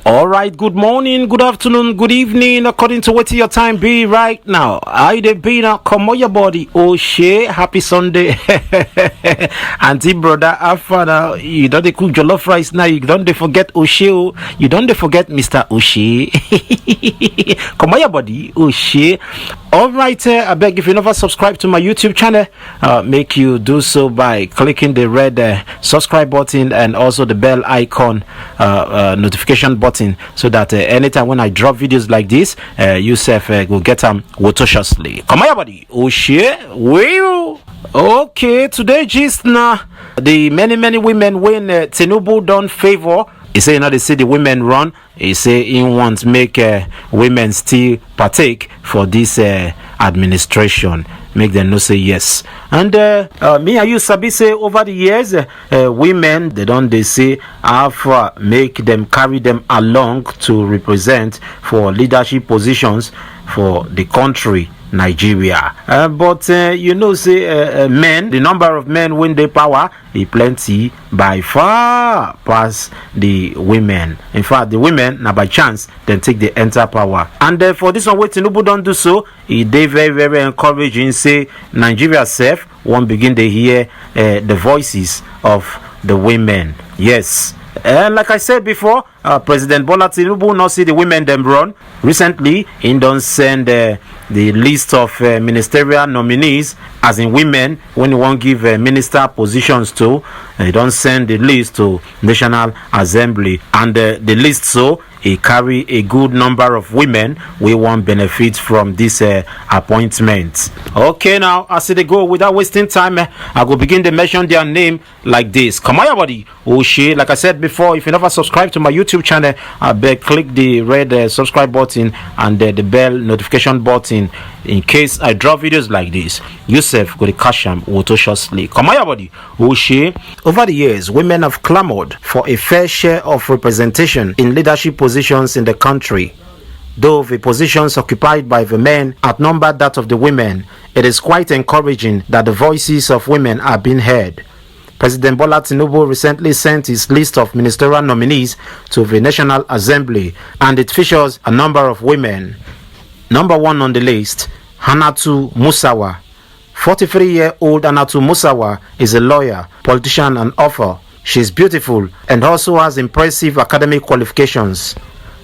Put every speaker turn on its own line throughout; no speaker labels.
All right, good morning, good afternoon, good evening, according to what your time be right now. I dey be now, come on your body, oh shit, happy Sunday. Auntie, brother, after you don't dey cook jollof rice now, you don't dey forget Oshe, you don't dey forget Mr. Oshe. Come on your body, oh shit. All right, I beg if you never subscribe to my YouTube channel, make you do so by clicking the red subscribe button and also the bell icon notification button, so that anytime when I drop videos like this, you self will get them wotoshously. Come on, everybody. Oh shit, will. Okay, today just now the many women when Tinubu don't favor. He say, you know, they say the women run. He say he wants make women still partake for this administration. Make them no say yes. And me and you sabi say over the years, women they say have make them carry them along to represent for leadership positions for the country Nigeria. But you know, say men, the number of men when they power is plenty by far past the women. In fact, the women now by chance then take the enter power. And for this one, what Tinubu don't do so, they very encouraging. Say Nigeria self won't begin to hear the voices of the women. Yes. Like I said before, President Bola Tinubu not see the women them run. Recently, he don't send the list of ministerial nominees, as in women, when you won't give minister positions to, they don't send the list to National Assembly. And the list so, he carry a good number of women we want benefit from this appointment. Okay, now as they go, without wasting time, I will begin to mention their name like this. Come on, everybody. Oshe, like I said before, if you never subscribe to my YouTube channel, I beg click the red subscribe button and the bell notification button in case I drop videos like this. Yourself go to cash them wotoshously. Come on, everybody. Oshe. Over the years, women have clamored for a fair share of representation in leadership positions in the country. Though the positions occupied by the men outnumber that of the women, it is quite encouraging that the voices of women are being heard. President Bola Tinubu recently sent his list of ministerial nominees to the National Assembly, and it features a number of women. Number 1 on the list, Hannatu Musawa. 43-year-old Hannatu Musawa is a lawyer, politician, and author. She is beautiful and also has impressive academic qualifications.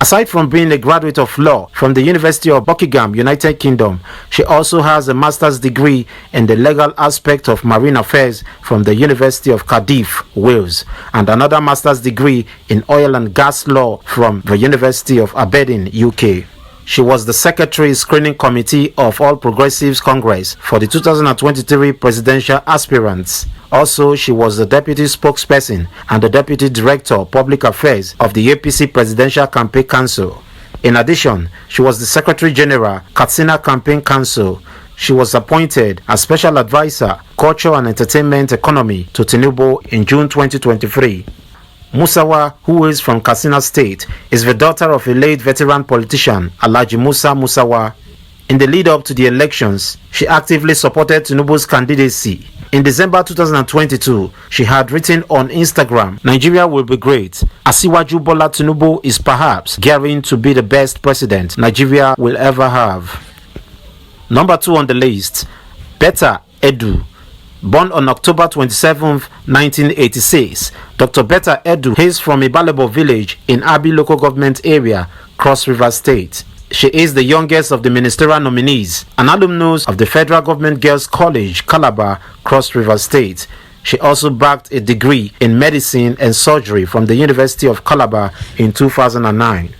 Aside from being a graduate of law from the University of Buckingham, United Kingdom, she also has a master's degree in the legal aspect of marine affairs from the University of Cardiff, Wales, and another master's degree in oil and gas law from the University of Aberdeen, UK. She was the Secretary Screening Committee of All Progressives Congress for the 2023 presidential aspirants. Also, she was the Deputy Spokesperson and the Deputy Director Public Affairs of the APC Presidential Campaign Council. In addition, she was the Secretary General, Katsina Campaign Council. She was appointed as Special Advisor, Culture and Entertainment Economy to Tinubu in June 2023. Musawa, who is from Katsina State, is the daughter of a late veteran politician, Alhaji Musa Musawa. In the lead-up to the elections, she actively supported Tinubu's candidacy. In December 2022, she had written on Instagram, "Nigeria will be great. Asiwaju Bola Tinubu is perhaps gearing to be the best president Nigeria will ever have." Number 2 on the list, Betta Edu. Born on October 27, 1986, Dr. Betta Edu hails from Ibalebo village in Abi local government area, Cross River State. She is the youngest of the ministerial nominees, an alumnus of the Federal Government Girls College, Calabar, Cross River State. She also bagged a degree in medicine and surgery from the University of Calabar in 2009.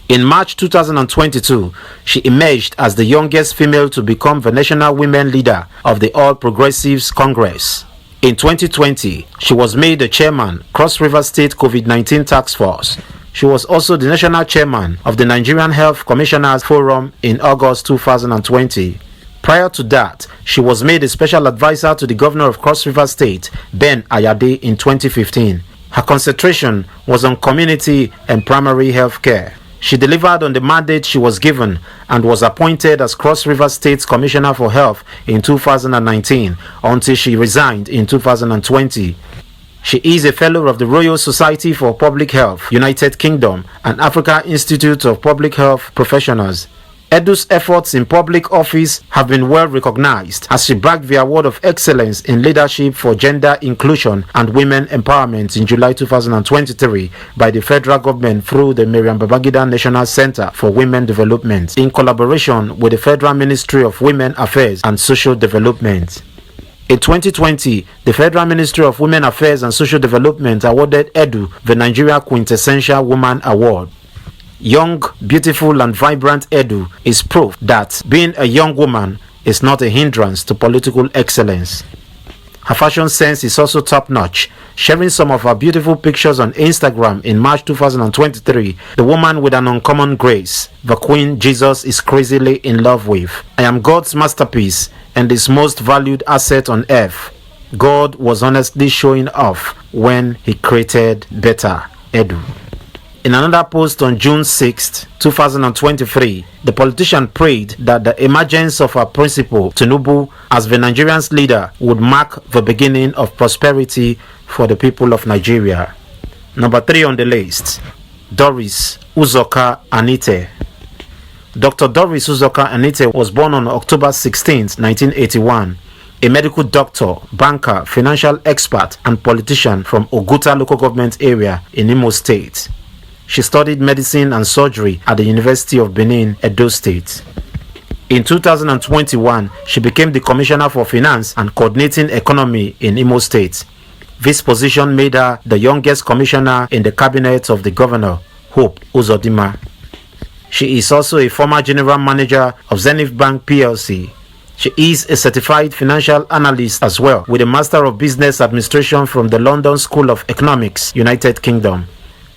In March 2022, she emerged as the youngest female to become the national women leader of the All Progressives Congress. In 2020, she was made the chairman, Cross River State COVID-19 Task Force. She was also the national chairman of the Nigerian Health Commissioners Forum in August 2020. Prior to that, she was made a special advisor to the governor of Cross River State, Ben Ayade, in 2015. Her concentration was on community and primary health care. She delivered on the mandate she was given and was appointed as Cross River State's Commissioner for Health in 2019 until she resigned in 2020. She is a fellow of the Royal Society for Public Health, United Kingdom, and Africa Institute of Public Health Professionals. Edu's efforts in public office have been well recognized as she bagged the Award of Excellence in Leadership for Gender Inclusion and Women Empowerment in July 2023 by the federal government through the Maryam National Center for Women Development in collaboration with the Federal Ministry of Women Affairs and Social Development. In 2020, the Federal Ministry of Women Affairs and Social Development awarded Edu the Nigeria Quintessential Woman Award. Young, beautiful and vibrant Edu is proof that being a young woman is not a hindrance to political excellence. Her fashion sense is also top-notch. Sharing some of her beautiful pictures on Instagram in March 2023, the woman with an uncommon grace, the Queen Jesus is crazily in love with. I am God's masterpiece and his most valued asset on earth. God was honestly showing off when he created better Edu. In another post on June 6, 2023, the politician prayed that the emergence of her principal, Tinubu, as the Nigerian's leader would mark the beginning of prosperity for the people of Nigeria. Number 3 on the list, Doris Uzoka Anite. Dr. Doris Uzoka Anite was born on October 16, 1981. A medical doctor, banker, financial expert, and politician from Oguta local government area in Imo State. She studied medicine and surgery at the University of Benin, Edo State. In 2021, she became the Commissioner for Finance and Coordinating Economy in Imo State. This position made her the youngest commissioner in the cabinet of the Governor, Hope Uzodinma. She is also a former general manager of Zenith Bank PLC. She is a certified financial analyst as well, with a Master of Business Administration from the London School of Economics, United Kingdom.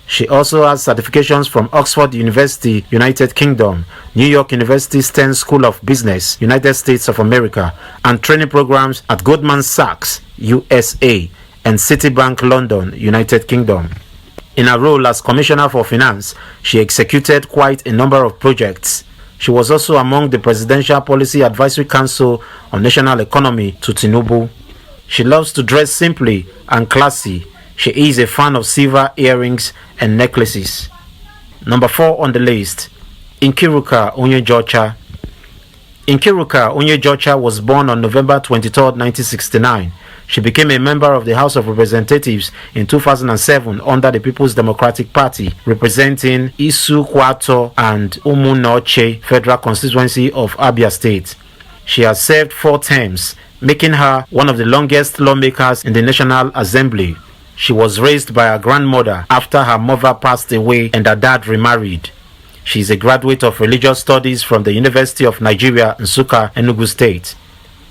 She also has certifications from Oxford University, United Kingdom, New York University Stern School of Business, United States of America, and training programs at Goldman Sachs, USA, and Citibank, London, United Kingdom. In her role as Commissioner for Finance, she executed quite a number of projects. She was also among the Presidential Policy Advisory Council on National Economy to Tinubu. She loves to dress simply and classy. She is a fan of silver earrings and necklaces. Number 4 on the list, Nkiruka Onyejocha. Nkiruka Onyejocha was born on November 23, 1969. She became a member of the House of Representatives in 2007 under the People's Democratic Party, representing Isu Kwato and Umunoche Federal Constituency of Abia State. She has served 4 terms, making her one of the longest lawmakers in the National Assembly. She was raised by her grandmother after her mother passed away and her dad remarried. She is a graduate of religious studies from the University of Nigeria, Nsukka, Enugu State.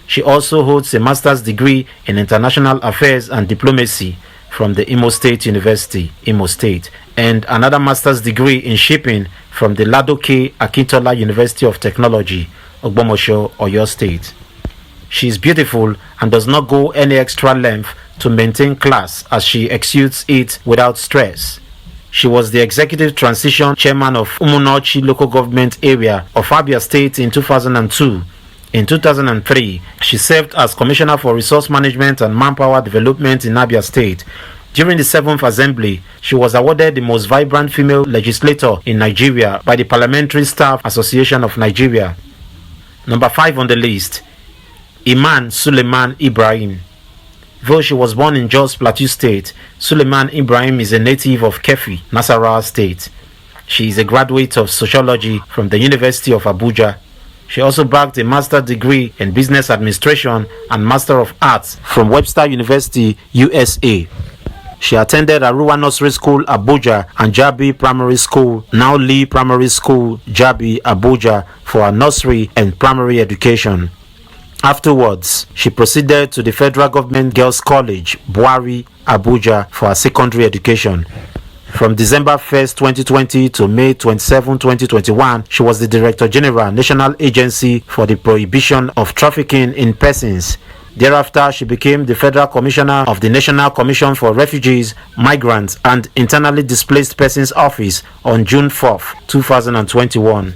She also holds a master's degree in international affairs and diplomacy from the Imo State University, Imo State, and another master's degree in shipping from the Ladoke Akintola University of Technology, Ogbomosho, Oyo State. She is beautiful and does not go any extra length to maintain class as she exudes it without stress. She was the executive transition chairman of Umunochi local government area of Abia State in 2002. In 2003, she served as Commissioner for Resource Management and Manpower Development in Abia State. During the 7th Assembly, she was awarded the most vibrant female legislator in Nigeria by the Parliamentary Staff Association of Nigeria. Number 5 on the list, Iman Suleiman Ibrahim. Though she was born in Jos Plateau State, Suleiman Ibrahim is a native of Kefi, Nasarawa State. She is a graduate of sociology from the University of Abuja. She also bagged a master's degree in business administration and Master of Arts from Webster University, USA. She attended Aruwa Nursery School, Abuja, and Jabi Primary School, now Lee Primary School, Jabi, Abuja, for her nursery and primary education. Afterwards, she proceeded to the Federal Government Girls College, Buari, Abuja, for her secondary education. From December 1st, 2020 to May 27, 2021, she was the Director General, National Agency for the Prohibition of Trafficking in Persons. Thereafter, she became the Federal Commissioner of the National Commission for Refugees, Migrants, and Internally Displaced Persons Office on June 4, 2021.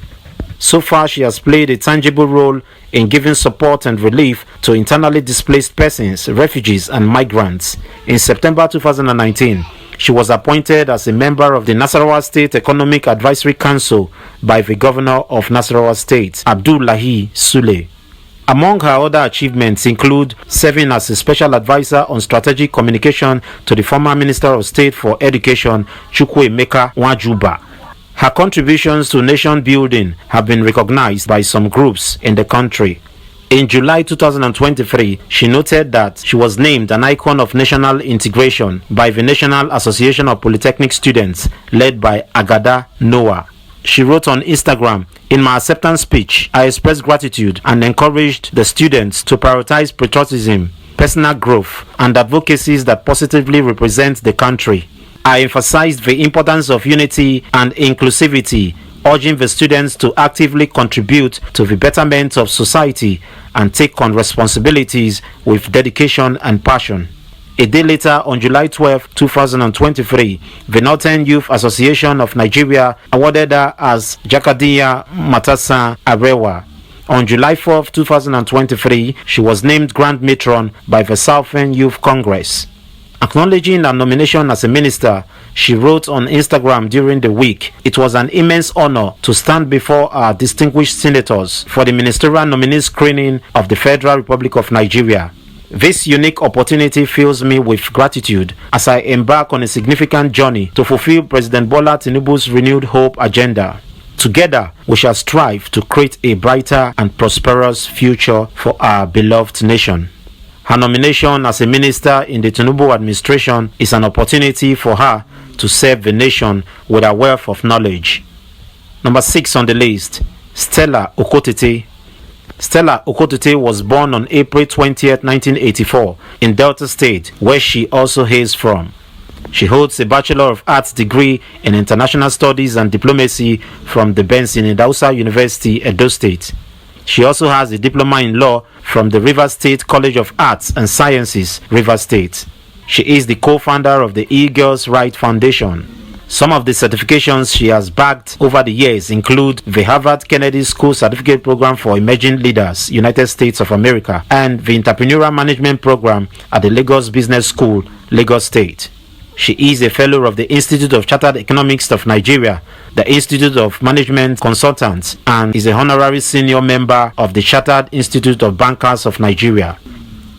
So far, she has played a tangible role in giving support and relief to internally displaced persons, refugees, and migrants. In September 2019, she was appointed as a member of the Nasarawa State Economic Advisory Council by the Governor of Nasarawa State, Abdullahi Sule. Among her other achievements include serving as a special advisor on strategic communication to the former Minister of State for Education, Chukwuemeka Nwajuba. Her contributions to nation building have been recognized by some groups in the country. In July 2023, she noted that she was named an icon of national integration by the National Association of Polytechnic Students, led by Agada Noah. She wrote on Instagram, "In my acceptance speech, I expressed gratitude and encouraged the students to prioritize patriotism, personal growth, and advocacies that positively represent the country. I emphasized the importance of unity and inclusivity, urging the students to actively contribute to the betterment of society and take on responsibilities with dedication and passion." A day later, on July 12, 2023, the Northern Youth Association of Nigeria awarded her as Jakadiya Matasa Arewa. On July 4, 2023, she was named Grand Matron by the Southern Youth Congress. Acknowledging her nomination as a minister, she wrote on Instagram during the week, "It was an immense honor to stand before our distinguished senators for the ministerial nominee screening of the Federal Republic of Nigeria. This unique opportunity fills me with gratitude as I embark on a significant journey to fulfill President Bola Tinubu's renewed hope agenda. Together, we shall strive to create a brighter and prosperous future for our beloved nation." Her nomination as a minister in the Tinubu administration is an opportunity for her to serve the nation with a wealth of knowledge. Number 6 on the list, Stella Okotete. Stella Okotete was born on April 20th, 1984 in Delta State, where she also hails from. She holds a Bachelor of Arts degree in International Studies and Diplomacy from the Benson Idausa University, Edo State. She also has a diploma in law from the Rivers State College of Arts and Sciences, Rivers State. She is the co-founder of the E-Girls Right Foundation. Some of the certifications she has bagged over the years include the Harvard Kennedy School Certificate Program for Emerging Leaders, United States of America, and the Entrepreneurial Management Program at the Lagos Business School, Lagos State. She is a fellow of the Institute of Chartered Economics of Nigeria, the Institute of Management Consultants, and is a honorary senior member of the Chartered Institute of Bankers of Nigeria.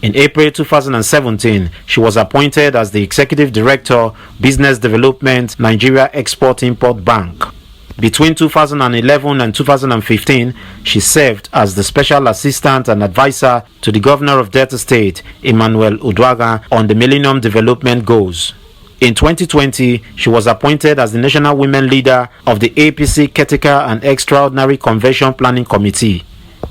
In April 2017, she was appointed as the Executive Director, Business Development, Nigeria Export-Import Bank. Between 2011 and 2015, she served as the Special Assistant and Advisor to the Governor of Delta State, Emmanuel Uduaghan, on the Millennium Development Goals. In 2020, she was appointed as the National Women Leader of the APC Critical and Extraordinary Convention Planning Committee.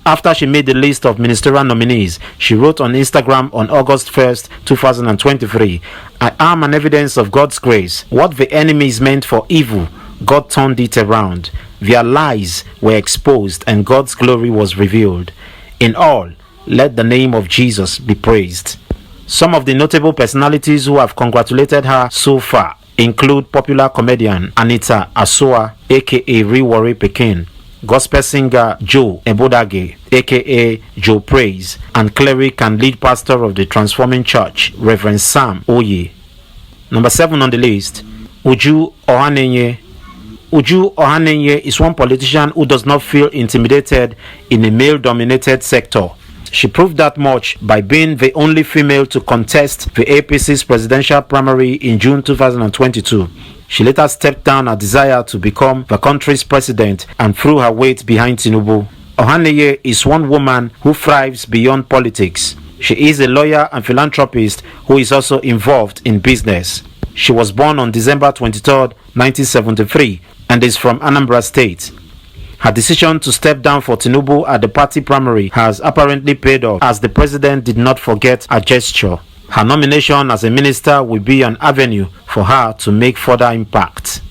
After she made the list of ministerial nominees, she wrote on Instagram on August 1st, 2023, "I am an evidence of God's grace. What the enemy is meant for evil, God turned it around. Their lies were exposed and God's glory was revealed. In all, let the name of Jesus be praised." Some of the notable personalities who have congratulated her so far include popular comedian Anita Asua, aka Riwari Pekin, gospel singer Joe Ebodage, aka Joe Praise, and cleric and lead pastor of the Transforming Church, Reverend Sam Oye. Number 7 on the list, Uju Ohanenye. Uju Ohanenye is one politician who does not feel intimidated in a male-dominated sector. She proved that much by being the only female to contest the APC's presidential primary in June 2022. She later stepped down her desire to become the country's president and threw her weight behind Tinubu. Ohanenye is one woman who thrives beyond politics. She is a lawyer and philanthropist who is also involved in business. She was born on December 23, 1973 and is from Anambra State. Her decision to step down for Tinubu at the party primary has apparently paid off, as the president did not forget her gesture. Her nomination as a minister will be an avenue for her to make further impact.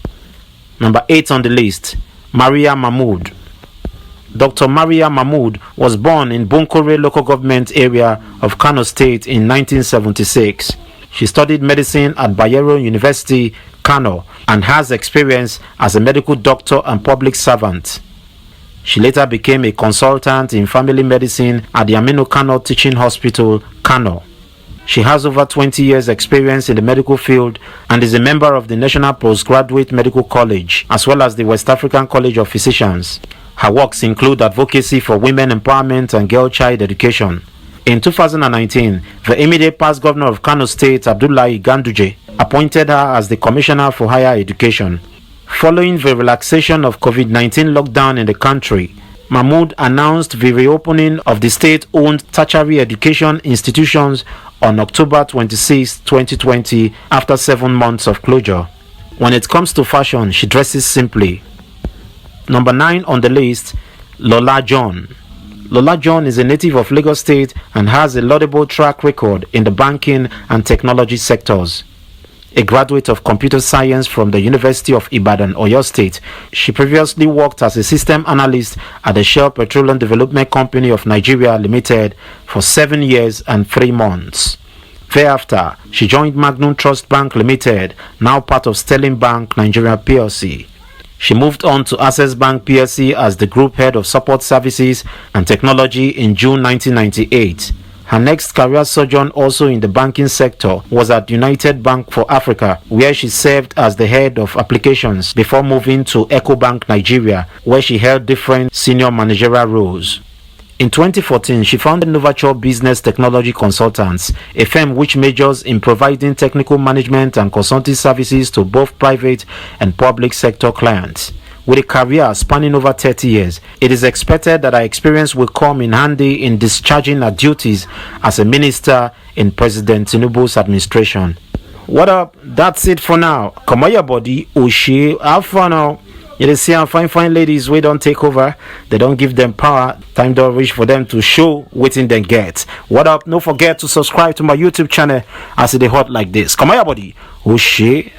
Number 8 on the list, Maria Mahmood. Dr. Maria Mahmood was born in Bunkure local government area of Kano State in 1976. She studied medicine at Bayero University, Kano, and has experience as a medical doctor and public servant. She later became a consultant in family medicine at the Aminu Kano Teaching Hospital, Kano. She has over 20 years experience in the medical field and is a member of the National Postgraduate Medical College as well as the West African College of Physicians. Her works include advocacy for women empowerment and girl child education. In 2019, the immediate past governor of Kano State, Abdullahi Ganduje, appointed her as the Commissioner for Higher Education. Following the relaxation of COVID-19 lockdown in the country, Mahmoud announced the reopening of the state-owned tertiary education institutions on October 26, 2020, after 7 months of closure. When it comes to fashion, she dresses simply. Number 9 on the list, Lola Ade-John. Lola Ade-John is a native of Lagos State and has a laudable track record in the banking and technology sectors. A graduate of computer science from the University of Ibadan, Oyo State, she previously worked as a system analyst at the Shell Petroleum Development Company of Nigeria Limited for 7 years and 3 months. Thereafter, she joined Magnum Trust Bank Limited, now part of Sterling Bank Nigeria PLC. She moved on to Access Bank PLC as the Group Head of Support Services and Technology in June 1998. Her next career sojourn, also in the banking sector, was at United Bank for Africa, where she served as the head of applications before moving to EcoBank Nigeria, where she held different senior managerial roles. In 2014, she founded Novature Business Technology Consultants, a firm which majors in providing technical management and consulting services to both private and public sector clients. With a career spanning over 30 years, it is expected that her experience will come in handy in discharging her duties as a minister in President Tinubu's administration. What up? That's it for now. Come on, your body. Oshie, have fun now. You see how fine ladies we don't take over. They don't give them power. Time don't reach for them to show waiting they get. What up? Don't forget to subscribe to my YouTube channel as it hot like this. Come on, your body. Oshie.